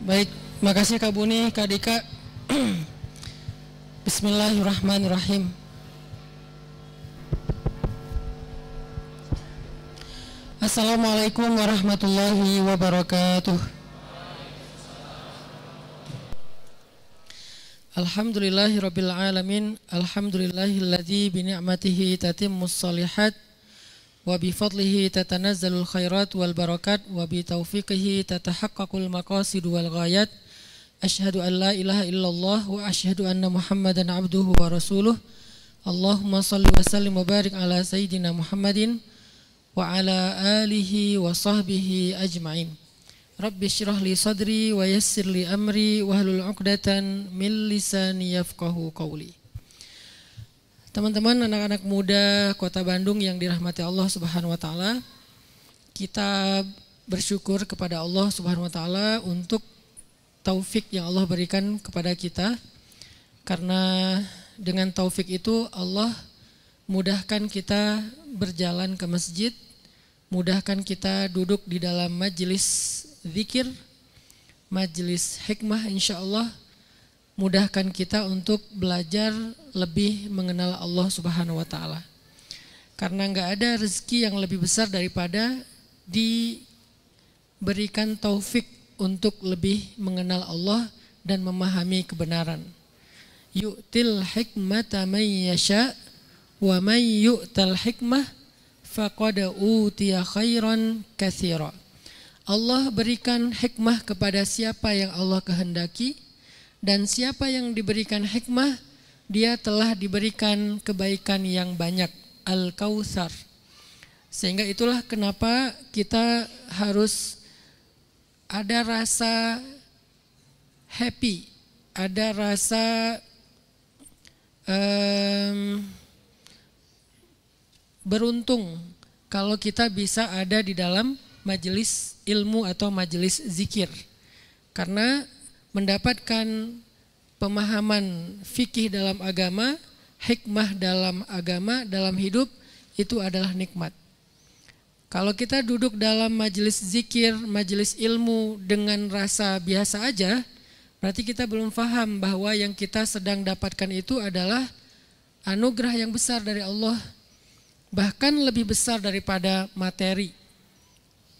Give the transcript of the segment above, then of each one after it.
Baik, makasih Kak Buni, Kak Dika. Bismillahirrahmanirrahim. Assalamualaikum warahmatullahi wabarakatuh. Alhamdulillahirabbil alamin. Alhamdulillahilladzi bi ni'matihi tatimmus shalihat wa bi fadlihi tatanazzalul khairat wal barakat wa bi taufiqihi tatahaqqaqul maqasid wal ghayat. Asyhadu an la ilaha illallah wa asyhadu anna Muhammadan abduhu wa rasuluh. Allahumma shalli wa sallim wa barik ala sayyidina Muhammadin wa ala alihi wa sahbihi ajma'in. Rabbi syrah li sadri wa yassir li amri wahlul 'uqdatan min lisani yafqahu qawli. Teman-teman anak-anak muda Kota Bandung yang dirahmati Allah Subhanahu wa taala, kita bersyukur kepada Allah Subhanahu wa taala untuk taufik yang Allah berikan kepada kita. Karena dengan taufik itu Allah mudahkan kita berjalan ke masjid, mudahkan kita duduk di dalam majelis zikir, majelis hikmah insyaallah, mudahkan kita untuk belajar lebih mengenal Allah Subhanahu wa taala. Karena enggak ada rezeki yang lebih besar daripada diberikan taufik untuk lebih mengenal Allah dan memahami kebenaran. Yu'til hikmata may yasha wa may yu'tal hikmah faqad utiya khairan katsira. Allah berikan hikmah kepada siapa yang Allah kehendaki, dan siapa yang diberikan hikmah, dia telah diberikan kebaikan yang banyak, Al-Kautsar. Sehingga itulah kenapa kita harus ada rasa happy, ada rasa beruntung kalau kita bisa ada di dalam majelis ilmu atau majelis zikir. Karena mendapatkan pemahaman fikih dalam agama, hikmah dalam agama, dalam hidup, itu adalah nikmat. Kalau kita duduk dalam majelis zikir, majelis ilmu dengan rasa biasa aja, berarti kita belum paham bahwa yang kita sedang dapatkan itu adalah anugerah yang besar dari Allah, bahkan lebih besar daripada materi.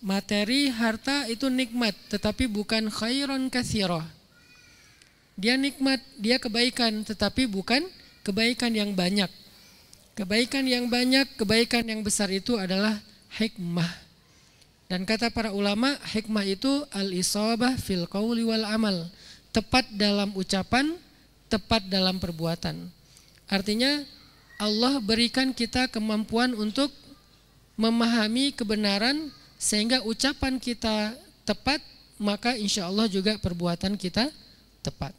Materi, harta itu nikmat, tetapi bukan khairon katsira. Dia nikmat, dia kebaikan, tetapi bukan kebaikan yang banyak. Kebaikan yang banyak, kebaikan yang besar itu adalah hikmah. Dan kata para ulama, hikmah itu al-isabah fil qawli wal amal. Tepat dalam ucapan, tepat dalam perbuatan. Artinya Allah berikan kita kemampuan untuk memahami kebenaran, sehingga ucapan kita tepat, maka insya Allah juga perbuatan kita tepat.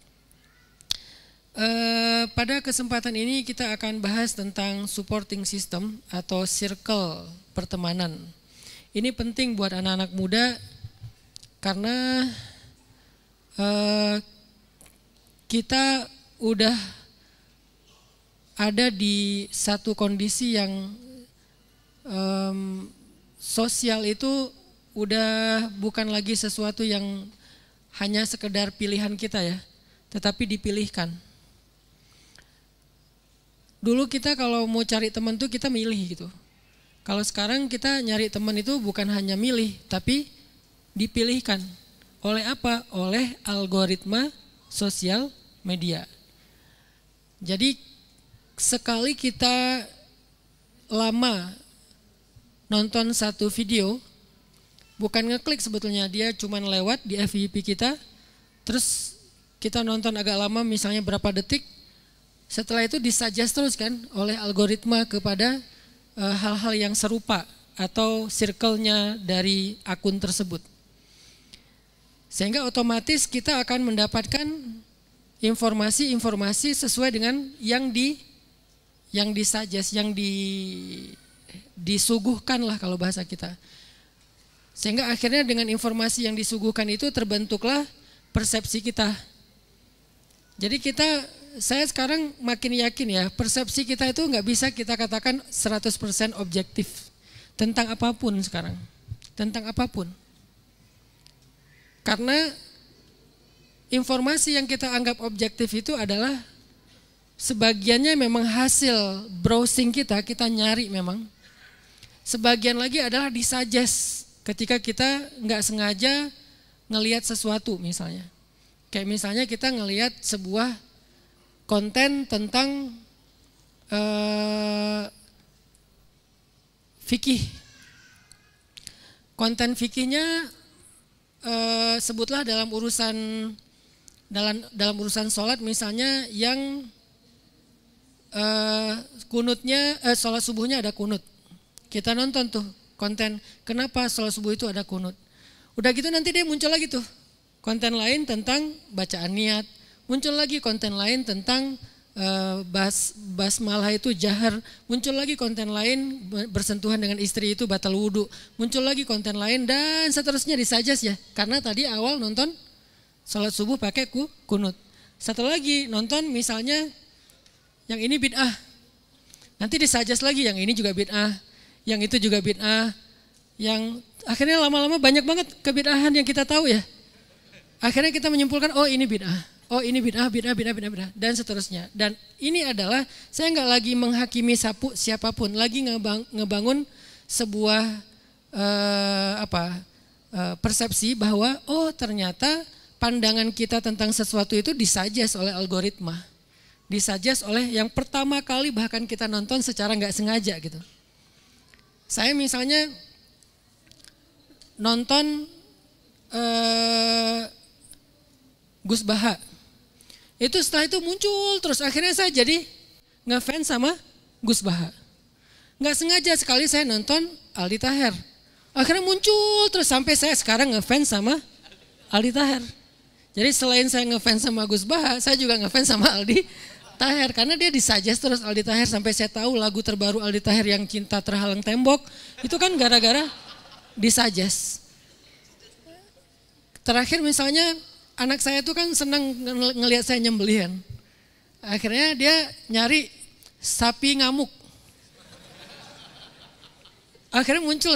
Pada kesempatan ini kita akan bahas tentang supporting system atau circle pertemanan. Ini penting buat anak-anak muda karena kita udah ada di satu kondisi yang sosial itu udah bukan lagi sesuatu yang hanya sekedar pilihan kita ya, tetapi dipilihkan. Dulu kita kalau mau cari teman tuh kita milih gitu. Kalau sekarang kita nyari teman itu bukan hanya milih, tapi dipilihkan. Oleh apa? Oleh algoritma sosial media. Jadi sekali kita lama nonton satu video, bukan ngeklik sebetulnya, dia cuman lewat di FYP kita, terus kita nonton agak lama, misalnya berapa detik, setelah itu disuggest terus kan oleh algoritma kepada hal-hal yang serupa atau circle-nya dari akun tersebut. Sehingga otomatis kita akan mendapatkan informasi-informasi sesuai dengan yang disuggest, yang disuguhkan lah kalau bahasa kita. Sehingga akhirnya dengan informasi yang disuguhkan itu terbentuklah persepsi kita. Jadi saya sekarang makin yakin ya, persepsi kita itu nggak bisa kita katakan 100% objektif tentang apapun sekarang, tentang apapun. Karena informasi yang kita anggap objektif itu adalah sebagiannya memang hasil browsing kita nyari memang. Sebagian lagi adalah disuggest ketika kita nggak sengaja ngelihat sesuatu misalnya. Kayak misalnya kita ngelihat sebuah konten tentang fikih. Konten fikihnya sebutlah dalam urusan sholat misalnya yang kunutnya sholat subuhnya ada kunut. Kita nonton tuh konten kenapa sholat subuh itu ada kunut. Udah gitu nanti dia muncul lagi tuh konten lain tentang bacaan niat. Muncul lagi konten lain tentang basmalah itu jahar. Muncul lagi konten lain bersentuhan dengan istri itu batal wudhu. Muncul lagi konten lain dan seterusnya disuggest ya. Karena tadi awal nonton sholat subuh pakai kunut. Satu lagi nonton misalnya yang ini bid'ah. Nanti disuggest lagi yang ini juga bid'ah. Yang itu juga bid'ah. Yang akhirnya lama-lama banyak banget kebid'ahan yang kita tahu ya. Akhirnya kita menyimpulkan oh ini bid'ah. Oh ini bid'ah dan seterusnya. Dan ini adalah saya nggak lagi menghakimi siapapun, lagi ngebangun sebuah persepsi bahwa oh ternyata pandangan kita tentang sesuatu itu disuggest oleh algoritma, disuggest oleh yang pertama kali bahkan kita nonton secara nggak sengaja gitu. Saya misalnya nonton Gus Baha. Itu setelah itu muncul terus akhirnya saya jadi ngefans sama Gus Baha. Nggak sengaja sekali saya nonton Aldi Taher. Akhirnya muncul terus sampai saya sekarang ngefans sama Aldi Taher. Jadi selain saya ngefans sama Gus Baha, saya juga ngefans sama Aldi Taher. Karena dia disuggest terus Aldi Taher sampai saya tahu lagu terbaru Aldi Taher yang Cinta Terhalang Tembok. Itu kan gara-gara disuggest. Terakhir misalnya anak saya tuh kan senang ngelihat saya nyembelihan. Akhirnya dia nyari sapi ngamuk. Akhirnya muncul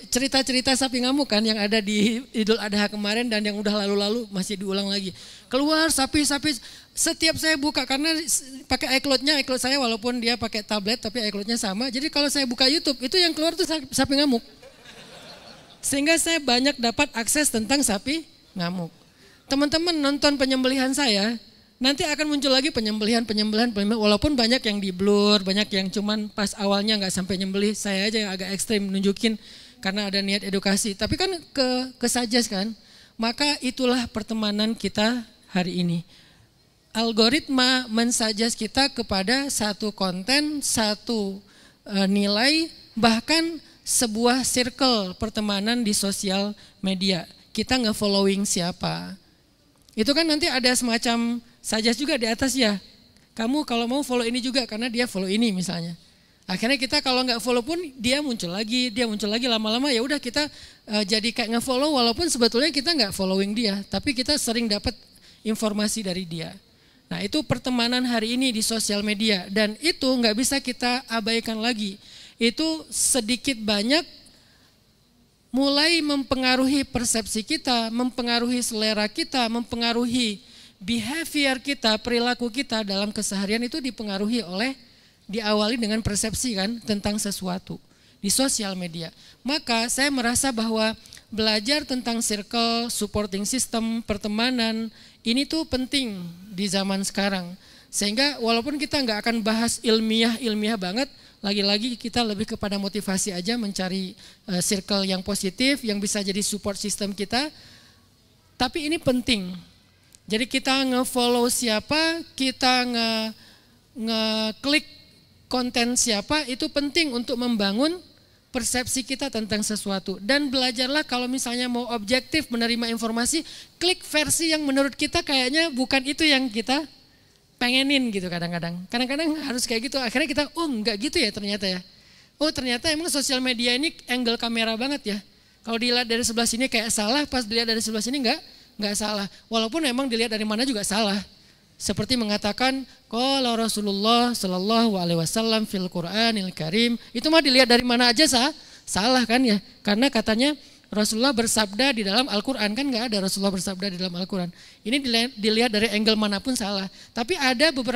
cerita-cerita sapi ngamuk kan yang ada di Idul Adha kemarin dan yang udah lalu-lalu masih diulang lagi. Keluar sapi-sapi, setiap saya buka karena pakai iCloud-nya, iCloud saya walaupun dia pakai tablet tapi iCloud-nya sama. Jadi kalau saya buka YouTube itu yang keluar tuh sapi ngamuk. Sehingga saya banyak dapat akses tentang sapi ngamuk. Teman-teman nonton penyembelihan saya, nanti akan muncul lagi penyembelihan, walaupun banyak yang di blur, banyak yang cuman pas awalnya nggak sampai nyembelih, saya aja yang agak ekstrim nunjukin karena ada niat edukasi. Tapi kan kesuggest kan, maka itulah pertemanan kita hari ini. Algoritma mensuggest kita kepada satu konten, satu nilai, bahkan sebuah circle pertemanan di sosial media. Kita nge-following siapa. Itu kan nanti ada semacam suggest juga di atas ya. Kamu kalau mau follow ini juga karena dia follow ini misalnya. Akhirnya kita kalau nggak follow pun dia muncul lagi lama-lama ya udah kita jadi kayak nge-follow walaupun sebetulnya kita nggak following dia, tapi kita sering dapat informasi dari dia. Nah itu pertemanan hari ini di sosial media dan itu nggak bisa kita abaikan lagi. Itu sedikit banyak mulai mempengaruhi persepsi kita, mempengaruhi selera kita, mempengaruhi behavior kita, perilaku kita dalam keseharian itu dipengaruhi oleh, diawali dengan persepsi kan tentang sesuatu di sosial media. Maka saya merasa bahwa belajar tentang circle, supporting system, pertemanan, ini tuh penting di zaman sekarang. Sehingga walaupun kita nggak akan bahas ilmiah banget, lagi-lagi kita lebih kepada motivasi aja mencari circle yang positif yang bisa jadi support system kita. Tapi ini penting. Jadi kita nge-follow siapa, kita nge-klik konten siapa, itu penting untuk membangun persepsi kita tentang sesuatu. Dan belajarlah kalau misalnya mau objektif menerima informasi, klik versi yang menurut kita kayaknya bukan itu yang kita pengenin gitu kadang-kadang. Kadang-kadang harus kayak gitu. Akhirnya kita, oh enggak gitu ya ternyata ya. Oh ternyata emang sosial media ini angle kamera banget ya. Kalau dilihat dari sebelah sini kayak salah, pas dilihat dari sebelah sini enggak salah. Walaupun emang dilihat dari mana juga salah. Seperti mengatakan, qala Rasulullah sallallahu alaihi wasallam fil Qur'anil Karim. Itu mah dilihat dari mana aja salah kan ya. Karena katanya Rasulullah bersabda di dalam Al-Quran, kan nggak ada Rasulullah bersabda di dalam Al-Quran. Ini dilihat dari angle manapun salah. Tapi ada beberapa